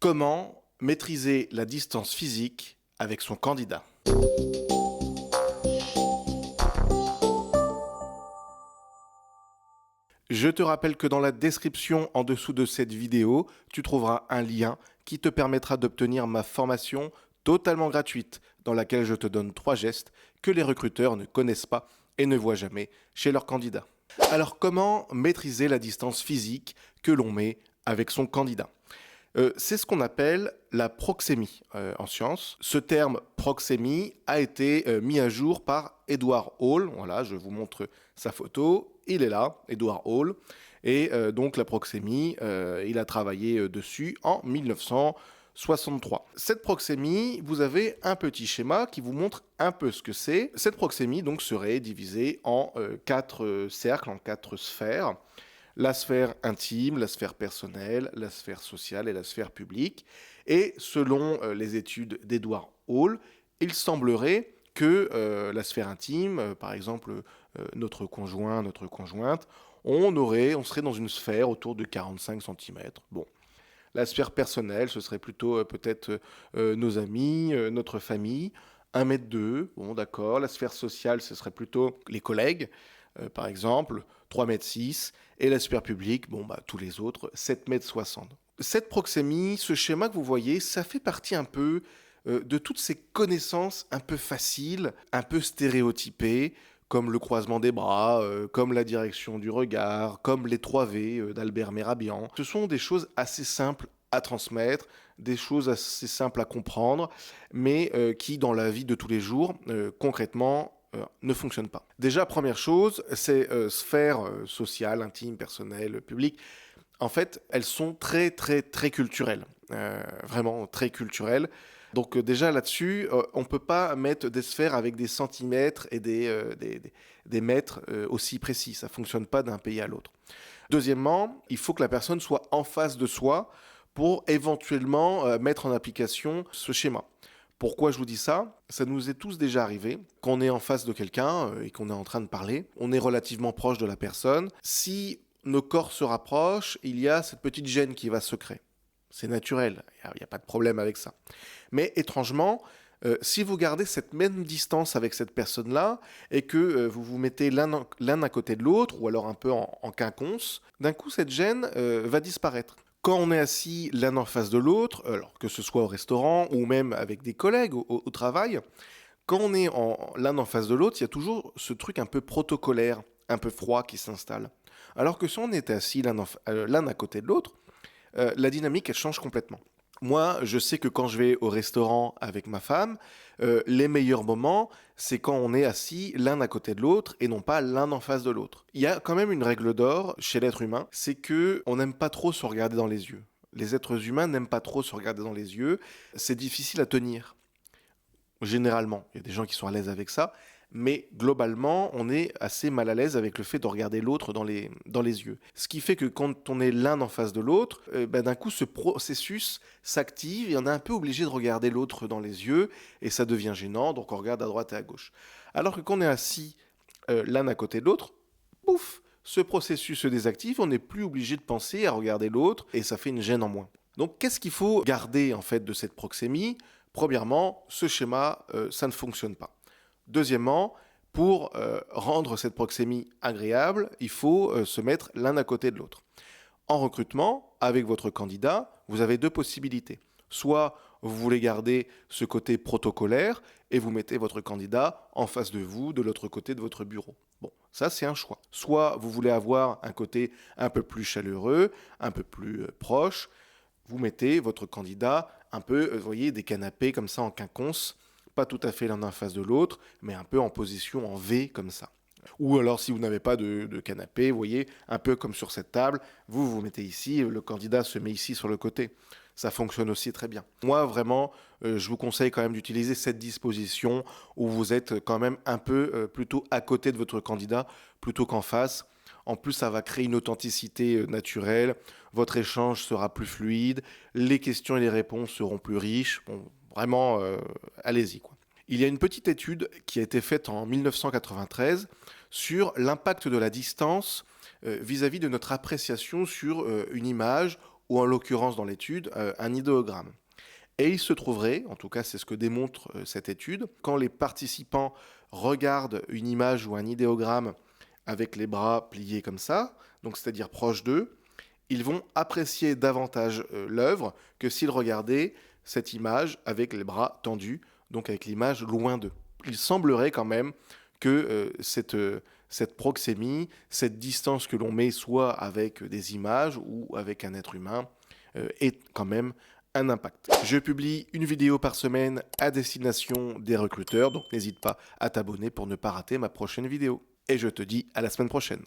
Comment maîtriser la distance physique avec son candidat? Je te rappelle que dans la description en dessous de cette vidéo, tu trouveras un lien qui te permettra d'obtenir ma formation totalement gratuite dans laquelle je te donne 3 gestes que les recruteurs ne connaissent pas et ne voient jamais chez leurs candidats. Alors comment maîtriser la distance physique que l'on met avec son candidat? C'est ce qu'on appelle la proxémie en sciences. Ce terme proxémie a été mis à jour par Edward Hall. Voilà, je vous montre sa photo. Il est là, Edward Hall. Et donc la proxémie, il a travaillé dessus en 1963. Cette proxémie, vous avez un petit schéma qui vous montre un peu ce que c'est. Cette proxémie donc serait divisée en 4 cercles, en 4 sphères. La sphère intime, la sphère personnelle, la sphère sociale et la sphère publique. Et selon les études d'Edward Hall, il semblerait que la sphère intime, par exemple notre conjoint, notre conjointe, on serait dans une sphère autour de 45 cm. Bon. La sphère personnelle, ce serait plutôt peut-être nos amis, notre famille, 1,2 m, bon d'accord. La sphère sociale, ce serait plutôt les collègues, par exemple, 3,6 m. Et la sphère publique, bon bah tous les autres, 7,60 m. Cette proxémie, ce schéma que vous voyez, ça fait partie un peu de toutes ces connaissances un peu faciles, un peu stéréotypées, comme le croisement des bras, comme la direction du regard, comme les 3 V d'Albert Mehrabian. Ce sont des choses assez simples à transmettre, des choses assez simples à comprendre, mais qui, dans la vie de tous les jours, concrètement, ne fonctionnent pas. Déjà, première chose, ces sphères sociales, intimes, personnelles, publiques, en fait, elles sont très, très, très culturelles. Vraiment très culturelles. Donc déjà là-dessus, on ne peut pas mettre des sphères avec des centimètres et des mètres aussi précis. Ça ne fonctionne pas d'un pays à l'autre. Deuxièmement, il faut que la personne soit en face de soi pour éventuellement mettre en application ce schéma. Pourquoi je vous dis ça? Ça nous est tous déjà arrivé. Quand on est en face de quelqu'un et qu'on est en train de parler, on est relativement proche de la personne. Si nos corps se rapprochent, il y a cette petite gêne qui va se créer. C'est naturel, il n'y a pas de problème avec ça. Mais étrangement, si vous gardez cette même distance avec cette personne-là et que vous vous mettez l'un à côté de l'autre, ou alors un peu en quinconce, d'un coup cette gêne va disparaître. Quand on est assis l'un en face de l'autre, alors que ce soit au restaurant ou même avec des collègues au travail, quand on est l'un en face de l'autre, il y a toujours ce truc un peu protocolaire, un peu froid qui s'installe. Alors que si on est assis l'un à côté de l'autre, la dynamique, elle change complètement. Moi, je sais que quand je vais au restaurant avec ma femme, les meilleurs moments, c'est quand on est assis l'un à côté de l'autre et non pas l'un en face de l'autre. Il y a quand même une règle d'or chez l'être humain, c'est que on n'aime pas trop se regarder dans les yeux. Les êtres humains n'aiment pas trop se regarder dans les yeux. C'est difficile à tenir. Généralement, il y a des gens qui sont à l'aise avec ça, mais globalement, on est assez mal à l'aise avec le fait de regarder l'autre dans les yeux. Ce qui fait que quand on est l'un en face de l'autre, d'un coup, ce processus s'active et on est un peu obligé de regarder l'autre dans les yeux et ça devient gênant, donc on regarde à droite et à gauche. Alors que quand on est assis l'un à côté de l'autre, pouf, ce processus se désactive, on n'est plus obligé de penser à regarder l'autre et ça fait une gêne en moins. Donc qu'est-ce qu'il faut garder en fait de cette proxémie? Premièrement, ce schéma, ça ne fonctionne pas. Deuxièmement, pour rendre cette proxémie agréable, il faut se mettre l'un à côté de l'autre. En recrutement, avec votre candidat, vous avez 2 possibilités. Soit vous voulez garder ce côté protocolaire et vous mettez votre candidat en face de vous, de l'autre côté de votre bureau. Bon, ça c'est un choix. Soit vous voulez avoir un côté un peu plus chaleureux, un peu plus proche, vous mettez votre candidat un peu, vous voyez, des canapés comme ça en quinconce, pas tout à fait l'un en face de l'autre, mais un peu en position en V comme ça. Ou alors si vous n'avez pas de canapé, vous voyez, un peu comme sur cette table, vous vous mettez ici, le candidat se met ici sur le côté. Ça fonctionne aussi très bien. Moi, vraiment, je vous conseille quand même d'utiliser cette disposition où vous êtes quand même un peu plutôt à côté de votre candidat plutôt qu'en face. En plus, ça va créer une authenticité naturelle, votre échange sera plus fluide, les questions et les réponses seront plus riches. Bon, vraiment, allez-y, quoi. Il y a une petite étude qui a été faite en 1993 sur l'impact de la distance vis-à-vis de notre appréciation sur une image ou en l'occurrence dans l'étude, un idéogramme. Et il se trouverait, en tout cas c'est ce que démontre cette étude, quand les participants regardent une image ou un idéogramme avec les bras pliés comme ça, donc c'est-à-dire proches d'eux, ils vont apprécier davantage l'œuvre que s'ils regardaient cette image avec les bras tendus, donc avec l'image loin d'eux. Il semblerait quand même que cette proxémie, cette distance que l'on met soit avec des images ou avec un être humain, ait quand même un impact. Je publie une vidéo par semaine à destination des recruteurs, donc n'hésite pas à t'abonner pour ne pas rater ma prochaine vidéo. Et je te dis à la semaine prochaine.